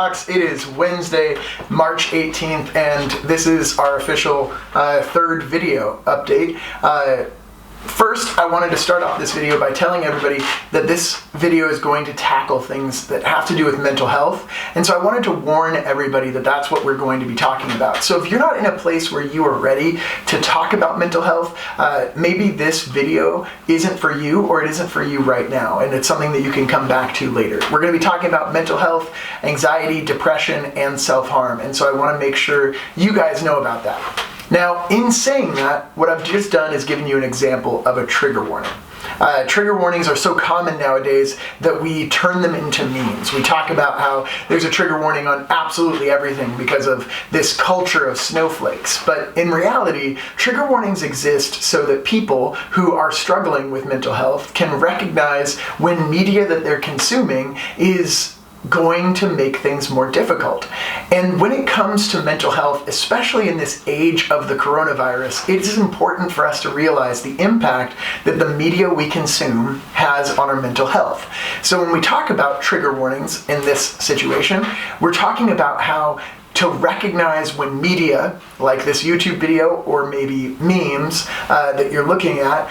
Quackhawks. It is Wednesday, March 18th, and this is our official third video update. First, I wanted to start off this video by telling everybody that this video is going to tackle things that have to do with mental health, and so I wanted to warn everybody that that's what we're going to be talking about. So if you're not in a place where you are ready to talk about mental health, maybe this video isn't for you, or it isn't for you right now, and it's something that you can come back to later. We're going to be talking about mental health, anxiety, depression, and self-harm, and so I want to make sure you guys know about that. Now, in saying that, what I've just done is given you an example of a trigger warning. Trigger warnings are so common nowadays that we turn them into memes. We talk about how there's a trigger warning on absolutely everything because of this culture of snowflakes. But in reality, trigger warnings exist so that people who are struggling with mental health can recognize when media that they're consuming is going to make things more difficult. And when it comes to mental health, especially in this age of the coronavirus, it is important for us to realize the impact that the media we consume has on our mental health. So when we talk about trigger warnings in this situation, we're talking about how to recognize when media, like this YouTube video or maybe memes that you're looking at,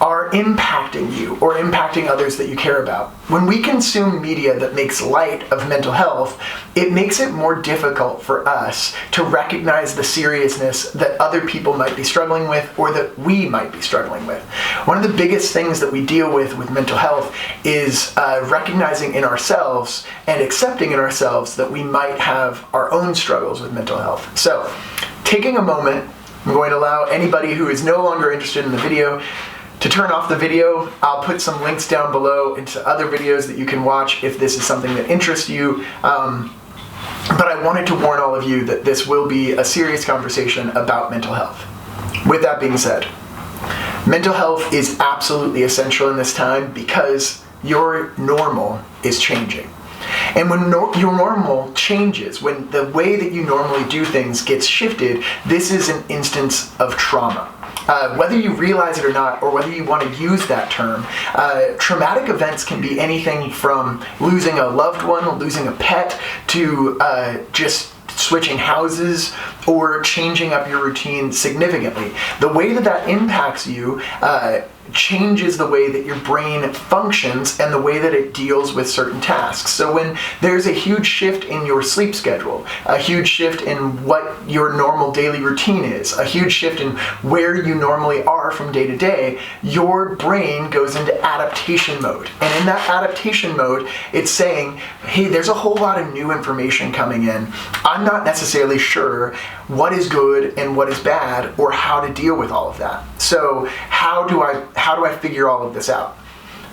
are impacting you or impacting others that you care about. When we consume media that makes light of mental health, it makes it more difficult for us to recognize the seriousness that other people might be struggling with or that we might be struggling with. One of the biggest things that we deal with mental health is recognizing in ourselves and accepting in ourselves that we might have our own struggles with mental health. So, taking a moment, I'm going to allow anybody who is no longer interested in the video to turn off the video. I'll put some links down below into other videos that you can watch if this is something that interests you. But I wanted to warn all of you that this will be a serious conversation about mental health. With that being said, mental health is absolutely essential in this time because your normal is changing. And when your normal changes, when the way that you normally do things gets shifted, this is an instance of trauma. Whether you realize it or not, or whether you want to use that term, traumatic events can be anything from losing a loved one, losing a pet, to just switching houses or changing up your routine significantly. The way that that impacts you changes the way that your brain functions and the way that it deals with certain tasks. So when there's a huge shift in your sleep schedule, a huge shift in what your normal daily routine is, a huge shift in where you normally are from day to day, your brain goes into adaptation mode. And in that adaptation mode, it's saying, hey, there's a whole lot of new information coming in. I'm not necessarily sure what is good and what is bad or how to deal with all of that. So how do I figure all of this out?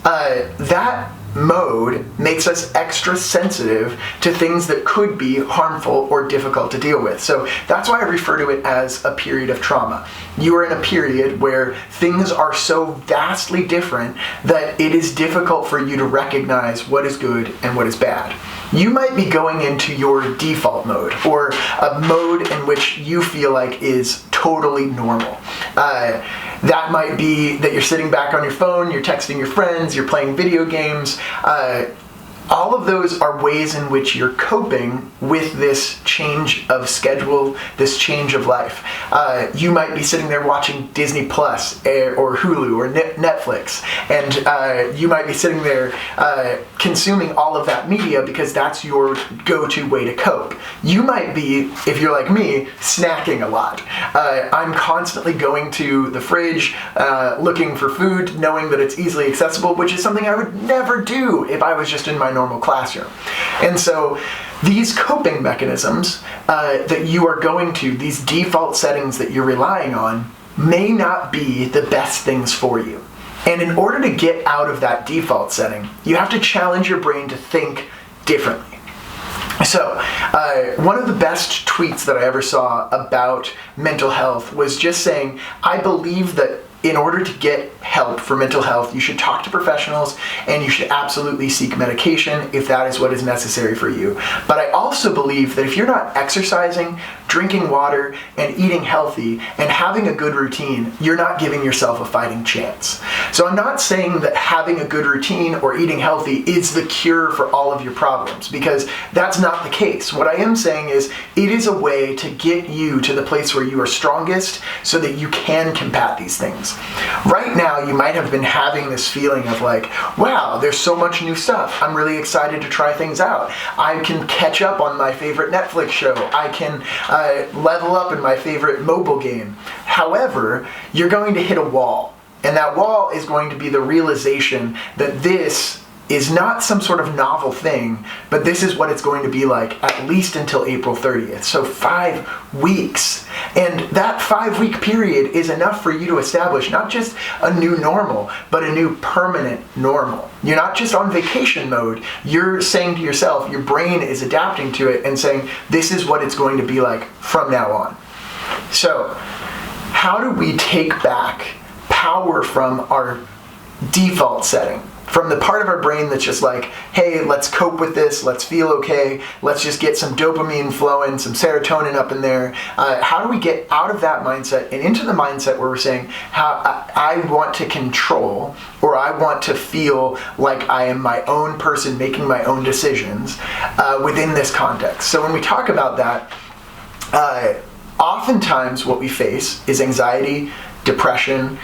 That mode makes us extra sensitive to things that could be harmful or difficult to deal with. So that's why I refer to it as a period of trauma. You are in a period where things are so vastly different that it is difficult for you to recognize what is good and what is bad. You might be going into your default mode, or a mode in which you feel like is totally normal. That might be that you're sitting back on your phone, you're texting your friends, you're playing video games. All of those are ways in which you're coping with this change of schedule, this change of life. You might be sitting there watching Disney Plus or Hulu or Netflix, and you might be sitting there consuming all of that media because that's your go-to way to cope. You might be, if you're like me, snacking a lot. I'm constantly going to the fridge, looking for food, knowing that it's easily accessible, which is something I would never do if I was just in my normal classroom. And so these coping mechanisms that you are going to, these default settings that you're relying on, may not be the best things for you. And in order to get out of that default setting, you have to challenge your brain to think differently. So, one of the best tweets that I ever saw about mental health was just saying, I believe that in order to get help for mental health, you should talk to professionals and you should absolutely seek medication if that is what is necessary for you. But I also believe that if you're not exercising, drinking water, and eating healthy, and having a good routine, you're not giving yourself a fighting chance. So I'm not saying that having a good routine or eating healthy is the cure for all of your problems, because that's not the case. What I am saying is it is a way to get you to the place where you are strongest so that you can combat these things. Right now, you might have been having this feeling of like, wow, there's so much new stuff. I'm really excited to try things out. I can catch up on my favorite Netflix show. I can level up in my favorite mobile game. However, you're going to hit a wall. And that wall is going to be the realization that this is not some sort of novel thing, but this is what it's going to be like at least until April 30th. So 5 weeks. And that 5-week period is enough for you to establish not just a new normal, but a new permanent normal. You're not just on vacation mode. You're saying to yourself, your brain is adapting to it and saying, this is what it's going to be like from now on. So, how do we take back power from our default setting? From the part of our brain that's just like, hey, let's cope with this, let's feel okay, let's just get some dopamine flowing, some serotonin up in there. How do we get out of that mindset and into the mindset where we're saying, how I want to control, or I want to feel like I am my own person making my own decisions within this context? So when we talk about that, oftentimes what we face is anxiety, depression,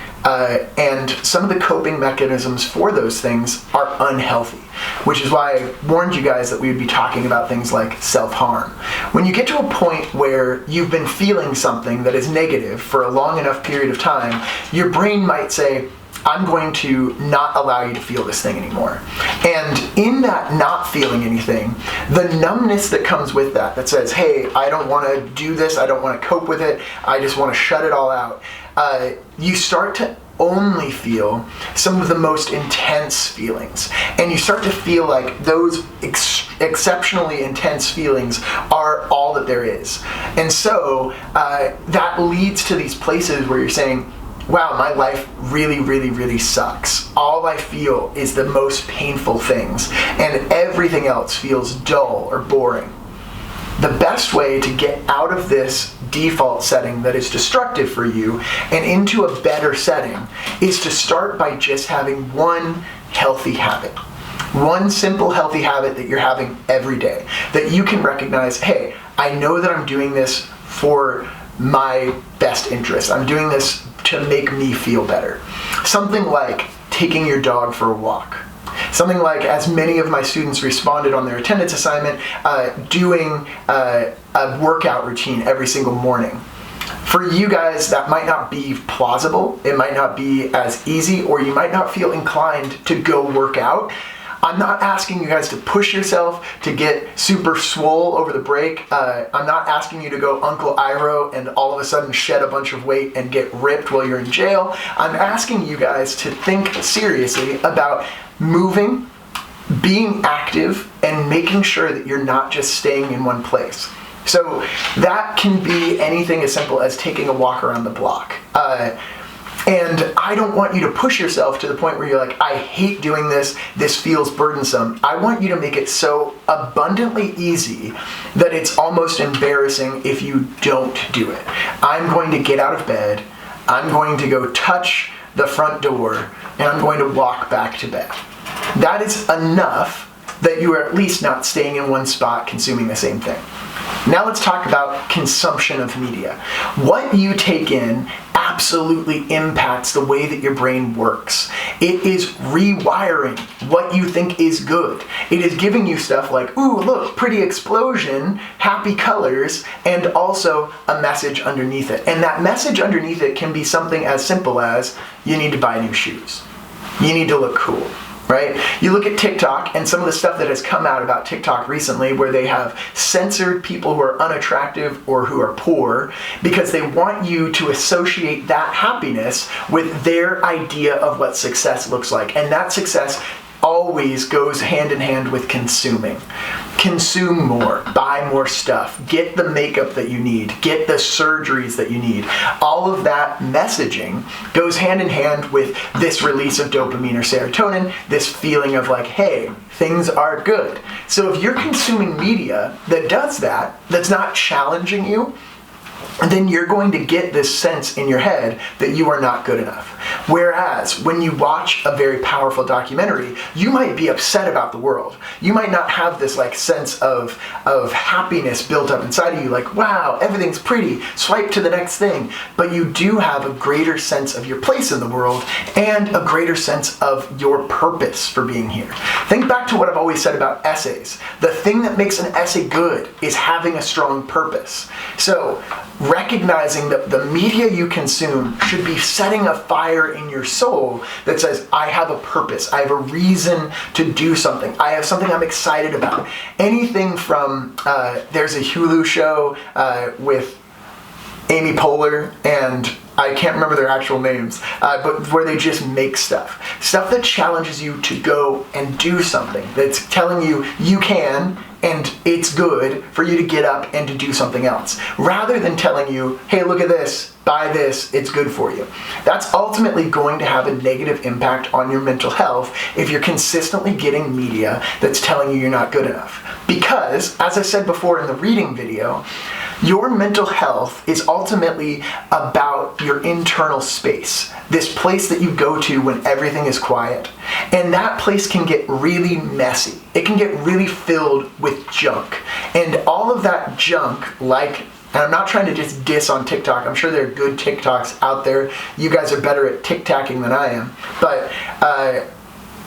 and some of the coping mechanisms for those things are unhealthy, which is why I warned you guys that we would be talking about things like self-harm. When you get to a point where you've been feeling something that is negative for a long enough period of time, your brain might say, I'm going to not allow you to feel this thing anymore. And in that not feeling anything, the numbness that comes with that says, hey, I don't want to do this, I don't want to cope with it, I just want to shut it all out, you start to only feel some of the most intense feelings. And you start to feel like those exceptionally intense feelings are all that there is. And so that leads to these places where you're saying, wow, my life really, really, really sucks. All I feel is the most painful things, and everything else feels dull or boring. The best way to get out of this default setting that is destructive for you and into a better setting is to start by just having one healthy habit. One simple healthy habit that you're having every day, that you can recognize, hey, I know that I'm doing this for my best interest. I'm doing this to make me feel better. Something like taking your dog for a walk. Something like, as many of my students responded on their attendance assignment, doing a workout routine every single morning. For you guys, that might not be plausible, it might not be as easy, or you might not feel inclined to go work out. I'm not asking you guys to push yourself to get super swole over the break. I'm not asking you to go Uncle Iroh and all of a sudden shed a bunch of weight and get ripped while you're in jail. I'm asking you guys to think seriously about moving, being active, and making sure that you're not just staying in one place. So that can be anything as simple as taking a walk around the block. And I don't want you to push yourself to the point where you're like, I hate doing this, this feels burdensome. I want you to make it so abundantly easy that it's almost embarrassing if you don't do it. I'm going to get out of bed, I'm going to go touch the front door, and I'm going to walk back to bed. That is enough that you are at least not staying in one spot consuming the same thing. Now let's talk about consumption of media. What you take in absolutely impacts the way that your brain works. It is rewiring what you think is good. It is giving you stuff like, ooh, look, pretty explosion, happy colors, and also a message underneath it. And that message underneath it can be something as simple as, you need to buy new shoes. You need to look cool. Right? You look at TikTok and some of the stuff that has come out about TikTok recently, where they have censored people who are unattractive or who are poor because they want you to associate that happiness with their idea of what success looks like. And that success always goes hand in hand with consuming. Consume more, buy more stuff, get the makeup that you need, get the surgeries that you need. All of that messaging goes hand in hand with this release of dopamine or serotonin, this feeling of like, hey, things are good. So if you're consuming media that does that, that's not challenging you, then you're going to get this sense in your head that you are not good enough. Whereas when you watch a very powerful documentary, you might be upset about the world. You might not have this like sense of happiness built up inside of you, like, wow, everything's pretty, swipe to the next thing. But you do have a greater sense of your place in the world and a greater sense of your purpose for being here. Think back to what I've always said about essays. The thing that makes an essay good is having a strong purpose. So recognizing that the media you consume should be setting a fire in your soul that says, I have a purpose, I have a reason to do something, I have something I'm excited about. Anything from, there's a Hulu show with Amy Poehler and I can't remember their actual names, but where they just make stuff that challenges you to go and do something, that's telling you you can and it's good for you to get up and to do something else, rather than telling you, hey, look at this, buy this, it's good for you. That's ultimately going to have a negative impact on your mental health if you're consistently getting media that's telling you you're not good enough. Because, as I said before in the reading video, your mental health is ultimately about your internal space, this place that you go to when everything is quiet. And that place can get really messy. It can get really filled with junk. And all of that junk, like, and I'm not trying to just diss on TikTok. I'm sure there are good TikToks out there. You guys are better at TikToking than I am. But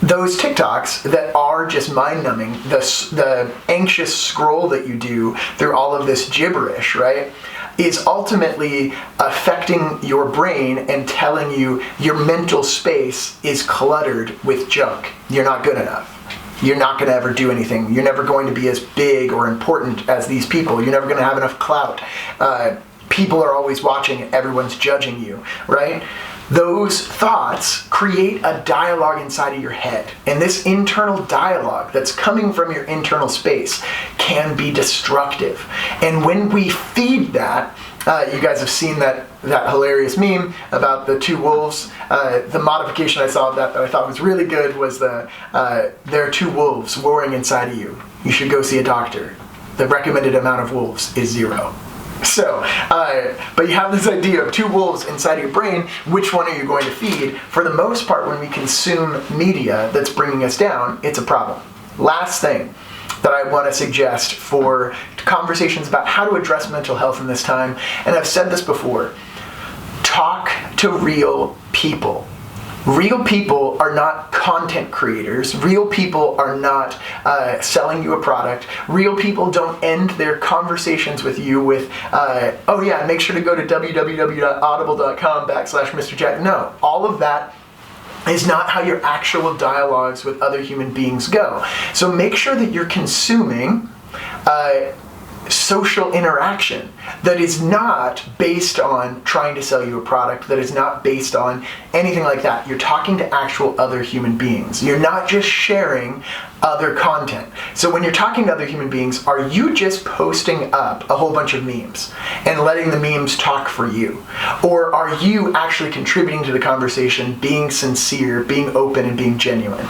those TikToks that are just mind-numbing, the anxious scroll that you do through all of this gibberish, right, is ultimately affecting your brain and telling you your mental space is cluttered with junk. You're not good enough. You're not going to ever do anything. You're never going to be as big or important as these people. You're never going to have enough clout. People are always watching and everyone's judging you, right? Those thoughts create a dialogue inside of your head. And this internal dialogue that's coming from your internal space can be destructive. And when we feed that, you guys have seen that hilarious meme about the two wolves. The modification I saw of that I thought was really good was there are two wolves warring inside of you. You should go see a doctor. The recommended amount of wolves is 0. So, but you have this idea of two wolves inside of your brain. Which one are you going to feed? For the most part, when we consume media that's bringing us down, it's a problem. Last thing that I want to suggest for conversations about how to address mental health in this time, and I've said this before, talk to real people. Real people are not content creators. Real people are not selling you a product. Real people don't end their conversations with you with, oh yeah, make sure to go to www.audible.com/Mr. Jack. No, all of that is not how your actual dialogues with other human beings go. So make sure that you're consuming social interaction that is not based on trying to sell you a product, that is not based on anything like that. You're talking to actual other human beings. You're not just sharing other content. So when you're talking to other human beings, are you just posting up a whole bunch of memes and letting the memes talk for you? Or are you actually contributing to the conversation, being sincere, being open, and being genuine?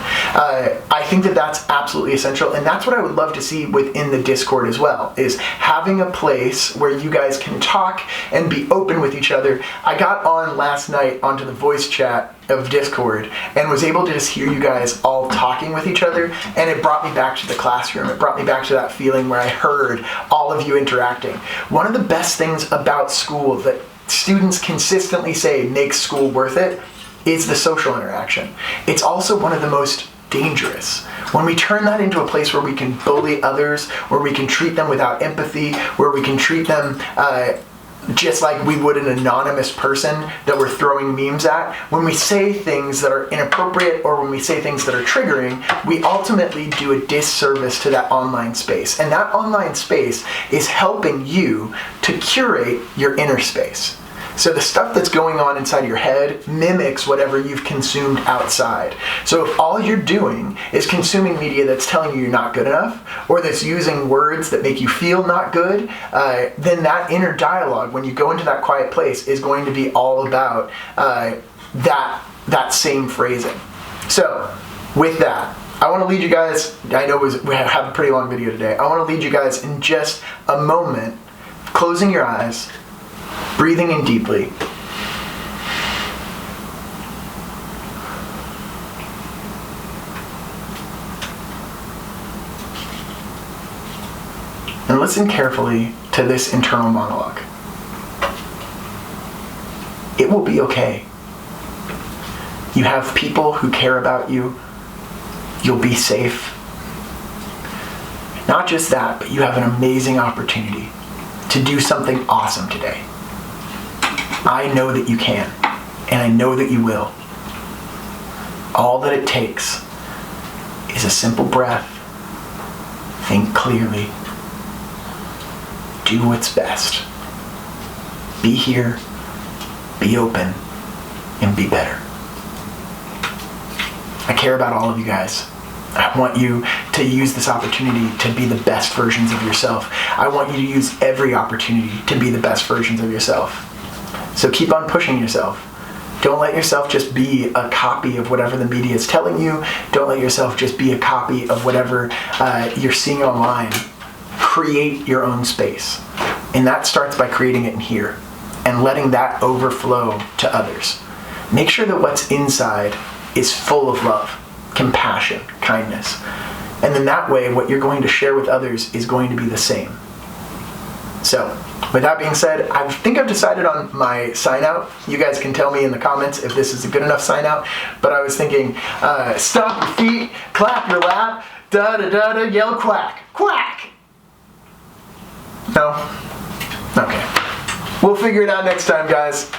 I think that that's absolutely essential, and that's what I would love to see within the Discord as well, is having a place where you guys can talk and be open with each other. I got on last night onto the voice chat of Discord and was able to just hear you guys all talking with each other, and it brought me back to the classroom. It brought me back to that feeling where I heard all of you interacting. One of the best things about school that students consistently say makes school worth it is the social interaction. It's also one of the most dangerous. When we turn that into a place where we can bully others, where we can treat them without empathy, where we can treat them just like we would an anonymous person that we're throwing memes at, when we say things that are inappropriate or when we say things that are triggering, we ultimately do a disservice to that online space. And that online space is helping you to curate your inner space. So the stuff that's going on inside your head mimics whatever you've consumed outside. So if all you're doing is consuming media that's telling you you're not good enough, or that's using words that make you feel not good, then that inner dialogue, when you go into that quiet place, is going to be all about that same phrasing. So with that, I want to lead you guys, I know we have a pretty long video today, I want to lead you guys in just a moment, closing your eyes, breathing in deeply, and listen carefully to this internal monologue. It will be okay. You have people who care about you. You'll be safe. Not just that, but you have an amazing opportunity to do something awesome today. I know that you can, and I know that you will. All that it takes is a simple breath. Think clearly. Do what's best. Be here, be open, and be better. I care about all of you guys. I want you to use this opportunity to be the best versions of yourself. I want you to use every opportunity to be the best versions of yourself. So keep on pushing yourself. Don't let yourself just be a copy of whatever the media is telling you. Don't let yourself just be a copy of whatever you're seeing online. Create your own space. And that starts by creating it in here and letting that overflow to others. Make sure that what's inside is full of love, compassion, kindness. And then that way, what you're going to share with others is going to be the same. So, with that being said, I think I've decided on my sign out. You guys can tell me in the comments if this is a good enough sign out. But I was thinking, stomp your feet, clap your lap, da-da-da-da, yell quack, quack! No? Okay. We'll figure it out next time, guys.